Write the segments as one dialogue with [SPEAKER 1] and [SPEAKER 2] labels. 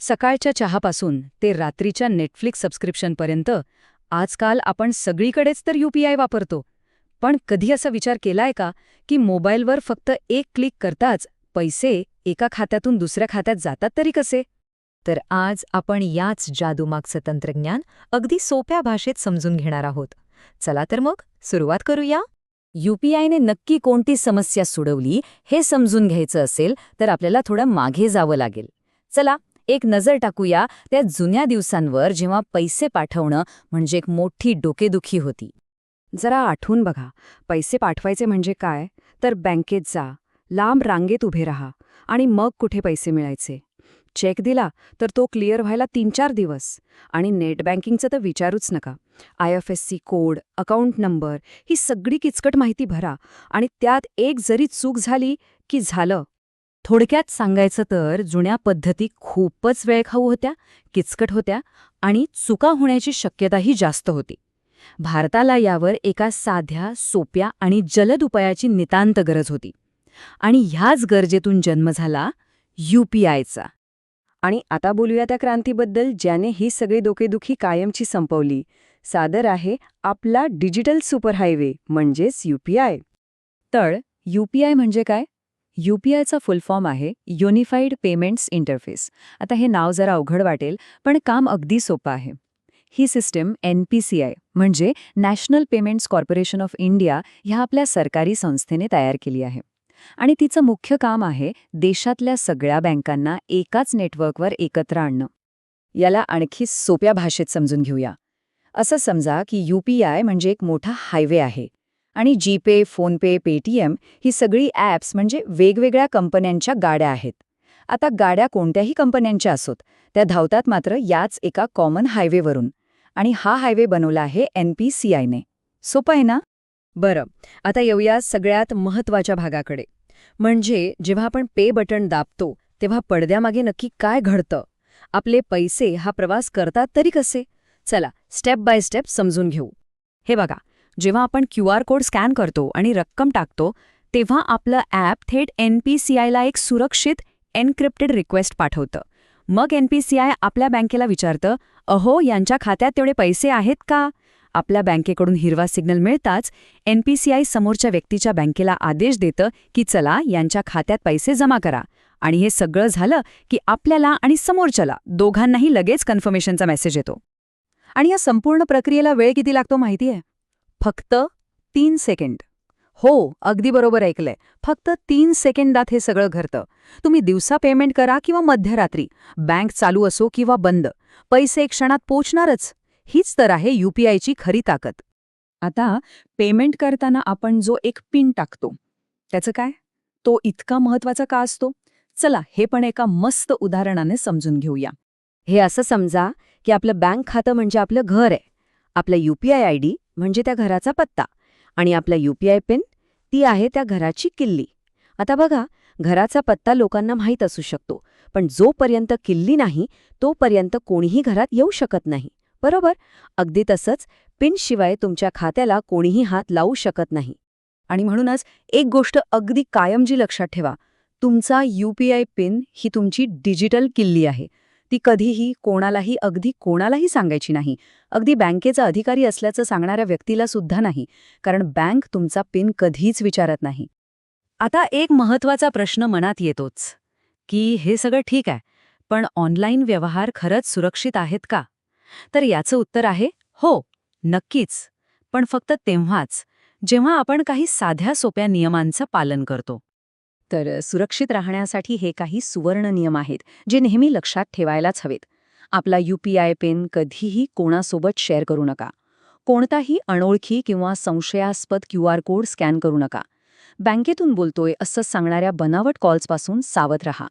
[SPEAKER 1] सकाळच्या चहापासून ते रात्रीच्या नेटफ्लिक्स सबस्क्रिप्शनपर्यंत आजकाल आपण सगळीकडेच तर UPI वापरतो. पण कधी असा विचार केलाय का की मोबाईलवर फक्त एक क्लिक करताच पैसे एका खात्यातून दुसऱ्या खात्यात जातात तरी कसे?
[SPEAKER 2] तर आज आपण याच जादूमागचं तंत्रज्ञान अगदी सोप्या भाषेत समजून घेणार आहोत. चला तर मग सुरुवात करूया.
[SPEAKER 1] UPIने नक्की कोणती समस्या सोडवली हे समजून घ्यायचं असेल तर आपल्याला थोडं मागे जावं लागेल. चला एक नजर टाकूया त्या जुन्या दिवसांवर जेव्हा पैसे पाठवणं म्हणजे एक मोठी डोकेदुखी होती. जरा आठवून बघा, पैसे पाठवायचे म्हणजे काय तर बँकेत जा, लांब रांगेत उभे राहा आणि मग कुठे पैसे मिळायचे. चेक दिला तर तो क्लिअर व्हायला 3-4 दिवस. आणि नेट बँकिंगचं तर विचारूच नका. IFSC कोड, अकाउंट नंबर ही सगळी किचकट माहिती भरा आणि त्यात एक जरी चूक झाली की झालं. थोडक्यात सांगायचं तर जुन्या पद्धती खूपच वेळखाऊ होत्या, किचकट होत्या आणि चुका होण्याची शक्यताही जास्त होती. भारताला यावर एका साध्या, सोप्या आणि जलद उपायाची नितांत गरज होती. आणि ह्याच गरजेतून जन्म झाला UPIचा. आणि आता बोलूया त्या क्रांतीबद्दल ज्याने ही सगळी डोकेदुखी कायमची संपवली. सादर आहे आपला डिजिटल सुपरहायवे म्हणजेच UPI. तर UPI म्हणजे काय? UPIचा फुल फॉर्म आहे युनिफाईड पेमेंट्स इंटरफेस. आता हे नाव जरा अवघड वाटेल, पण काम अगदी सोपं आहे. ही सिस्टीम NPCI म्हणजे national payments corporation of India ह्या आपल्या सरकारी संस्थेने तयार केली आहे. आणि तिचं मुख्य काम आहे देशातल्या सगळ्या बँकांना एकाच नेटवर्कवर एकत्र आणणं. याला आणखी सोप्या भाषेत समजून घेऊया. असं समजा की UPI म्हणजे एक मोठा हायवे आहे आणि जीपे, फोनपे, पेटीएम ही सगळी ॲप्स म्हणजे वेगवेगळ्या कंपन्यांच्या गाड्या आहेत. आता गाड्या कोणत्याही कंपन्यांच्या असोत, त्या धावतात मात्र याच एका कॉमन हायवेवरून. आणि हा हायवे बनवला आहे NPCIने. सोपं आहे ना? बरं, आता येऊया सगळ्यात महत्त्वाच्या भागाकडे. म्हणजे जेव्हा आपण पे बटन दाबतो तेव्हा पडद्यामागे नक्की काय घडतं? आपले पैसे हा प्रवास करतात तरी कसे? चला स्टेप बाय स्टेप समजून घेऊ. हे बघा, जेव्हा आपण QR कोड स्कॅन करतो आणि रक्कम टाकतो तेव्हा आपलं ॲप थेट NPCIला एक सुरक्षित एन्क्रिप्टेड रिक्वेस्ट पाठवतं. मग NPCI आपल्या बँकेला विचारतं, अहो यांच्या खात्यात तेवढे पैसे आहेत का? आपल्या बँकेकडून हिरवा सिग्नल मिळताच NPCI समोरच्या व्यक्तीच्या बँकेला आदेश देतं की चला यांच्या खात्यात पैसे जमा करा. आणि हे सगळं झालं की आपल्याला आणि समोरच्याला दोघांनाही लगेच कन्फर्मेशनचा मेसेज येतो. आणि या संपूर्ण प्रक्रियेला वेळ किती लागतो माहितीये? फक्त 3 सेकंड. हो, अगदी बरोबर ऐकलंय. फक्त 3 सेकंदात हे सगळं घडतं. तुम्ही दिवसा पेमेंट करा किंवा मध्यरात्री, बँक चालू असो किंवा बंद, पैसे क्षणात पोचणारच. हीच तर आहे UPIची खरी ताकद. आता पेमेंट करताना आपण जो एक पिन टाकतो त्याचं काय? तो इतका महत्वाचा का असतो? चला हे पण एका मस्त उदाहरणाने समजून घेऊया. हे असं समजा की आपलं बँक खातं म्हणजे आपलं घर आहे. आपला UPI ID म्हणजे त्या घराचा पत्ता आणि आपला UPI पिन ती आहे त्या घराची किल्ली. आता बघा, घराचा पत्ता लोकांना माहीत असू शकतो, पण जोपर्यंत किल्ली नाही तोपर्यंत कोणीही घरात येऊ शकत नाही. बरोबर? अगदी तसंच पिनशिवाय तुमच्या खात्याला कोणीही हात लावू शकत नाही. आणि म्हणूनच एक गोष्ट अगदी कायमची लक्षात ठेवा, तुमचा UPI पिन ही तुमची डिजिटल किल्ली आहे. ती कधीही कोणालाही अगदी कोणालाही सांगायची नाही. अगदी बँकेचा अधिकारी असल्याचं सांगणाऱ्या व्यक्तीला सुद्धा नाही, कारण बँक तुमचा पिन कधीच विचारत नाही. आता एक महत्त्वाचा प्रश्न मनात येतोच की हे सगळं ठीक आहे, पण ऑनलाईन व्यवहार खरंच सुरक्षित आहेत का? तर याचं उत्तर आहे हो, नक्कीच. पण फक्त तेव्हाच जेव्हा आपण काही साध्या सोप्या नियमांचं पालन करतो. तर सुरक्षित राहण्यासाठी हे काही सुवर्ण नियम आहेत जे नेहमी लक्षात ठेवायलाच हवेत. आपला UPI पिन कधीही कोणासोबत शेअर करू नका. कोणताही अनोळखी किंवा संशयास्पद QR कोड स्कॅन करू नका. बँकेतून बोलतोय असं सांगणाऱ्या बनावट कॉल्सपासून सावध रहा.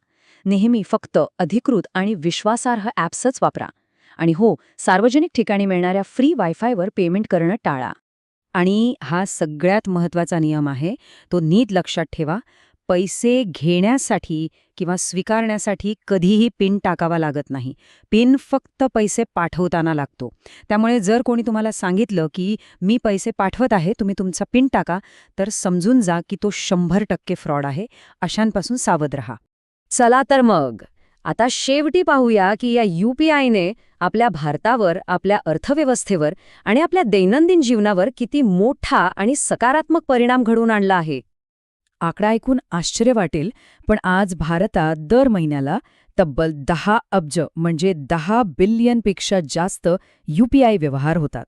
[SPEAKER 1] नेहमी फक्त अधिकृत आणि विश्वासार्ह ॲप्सच वापरा. आणि हो, सार्वजनिक ठिकाणी मिळणाऱ्या फ्री वायफायवर पेमेंट करणं टाळा. आणि हा सगळ्यात महत्त्वाचा नियम आहे, तो नीट लक्षात ठेवा. पैसे घेण्यासाठी किंवा स्वीकारण्यासाठी कधीही पिन टाकावा लागत नाही. पिन फक्त पैसे पाठवताना लागतो. त्यामुळे जर कोणी तुम्हाला सांगितलं की मी पैसे पाठवत आहे, तुम्ही तुमचा पिन टाका, तर समजून जा की तो 100% फ्रॉड आहे. अशांपासून सावध रहा. चला तर मग आता शेवटी पाहूया की या UPIने आपल्या भारतावर, आपल्या अर्थव्यवस्थेवर आणि आपल्या दैनंदिन जीवनावर किती मोठा आणि सकारात्मक परिणाम घडवून आणला आहे.
[SPEAKER 3] आकडा ऐकून आश्चर्य वाटेल, पण आज भारतात दर महिन्याला तब्बल 10 अब्ज म्हणजे 10 बिलियनपेक्षा जास्त UPI व्यवहार होतात.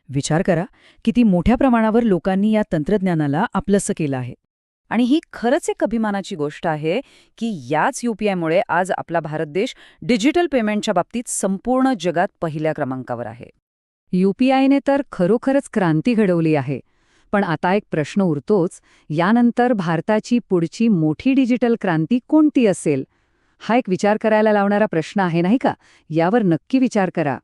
[SPEAKER 3] विचार करा, किती मोठ्या प्रमाणावर लोकांनी या तंत्रज्ञानाला आपलंसं केलं आहे.
[SPEAKER 1] आणि ही खरंच एक अभिमानाची गोष्ट आहे की याच UPIमुळे आज आपला भारत देश डिजिटल पेमेंटच्या बाबतीत संपूर्ण जगात पहिल्या क्रमांकावर आहे. UPIने तर खरोखरच क्रांती घडवली आहे. पण आता एक प्रश्न उरतोच, यानंतर भारताची पुढची मोठी डिजिटल क्रांती कोणती असेल? हा एक विचार करायला लावणारा प्रश्न आहे नाही का? यावर नक्की विचार करा.